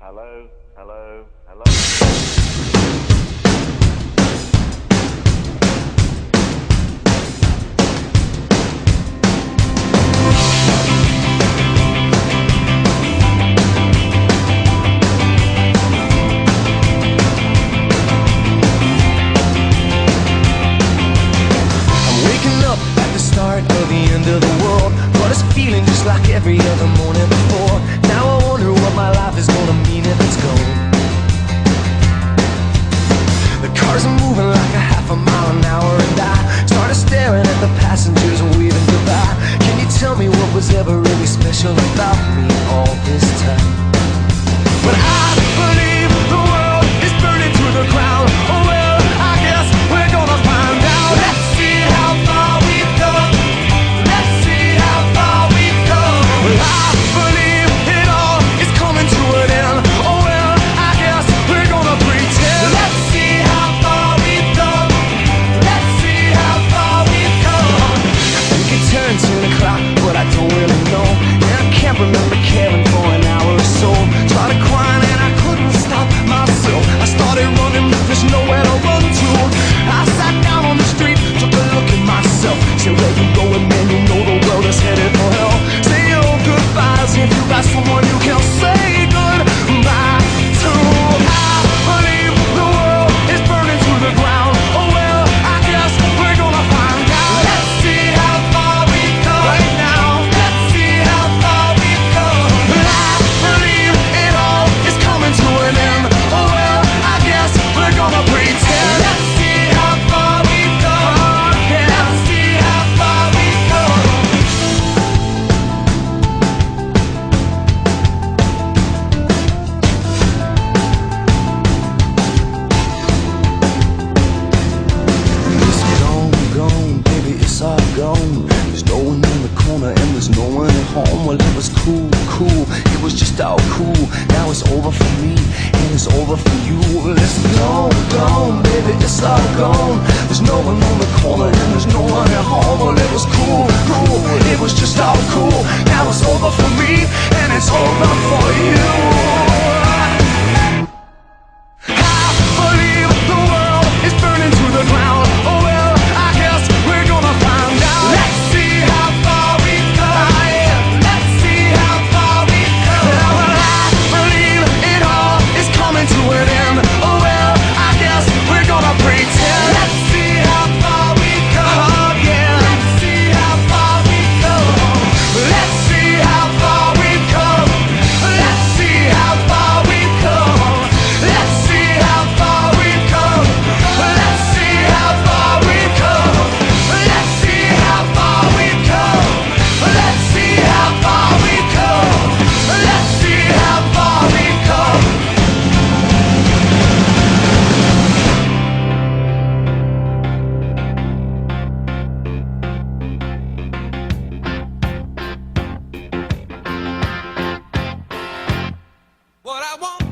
Hello, hello, hello. Start of the end of the world, but it's feeling just like every other morning before. Now I wonder what my life is gonna mean if it's gone. The cars are moving like a half a mile an hour, and I started staring at the passengers and waving goodbye. Can you tell me what was ever really special about me all this time? But I believe the world is burning to the ground. Oh well, I guess we're gonna find out. Let's see how far we've come. Let's see how far we've come. Well, I believe it all is coming to an end. Oh well, I guess we're gonna pretend. Let's see how far we've come. Let's see how far we've come. I think it turned 10 o'clock, but I don't really know. And I can't remember caring for an hour or so. Started crying and I couldn't stop myself. I started running, but there's nowhere to run to. I sat down on the street, took a look at myself. Said, where you going, man? You know the world is headed for hell. Say your goodbyes if you got someone you can say goodbye to. I believe the world is burning to the ground. Oh well, I guess we're gonna find out. Let's see how far we've come right now. Let's see how far we've come. I believe it all is coming to an end. Oh well, I guess we're gonna pretend. Let's see how far we've come. Let's see how far we've come. It's gone, baby, it's all gone. There's no one in the corner and there's no one at home. Well, it was cool, it was just all cool. Now it's over for me and it's over for you. Well, it's gone, baby, it's all gone. There's no one on the corner and there's no one at home. Well, it was cool, it was just all cool. Now it's over for me and it's over for you. I believe the world is burning to the ground. Oh well, I guess we're gonna find out. Let's see how far we've come. Let's see how far we've come. Well, I believe it all is coming to an end. Oh well, I guess we're gonna pretend. Let's see how far we've come. Oh yeah, let's see how far we've come. Let's see how far we've come. Let's see how far we've come. Let's see how far we've come. Let's see how far we've come. Let's see how far we've come. Let's see how far we've come. Let's see how far we've come. What I want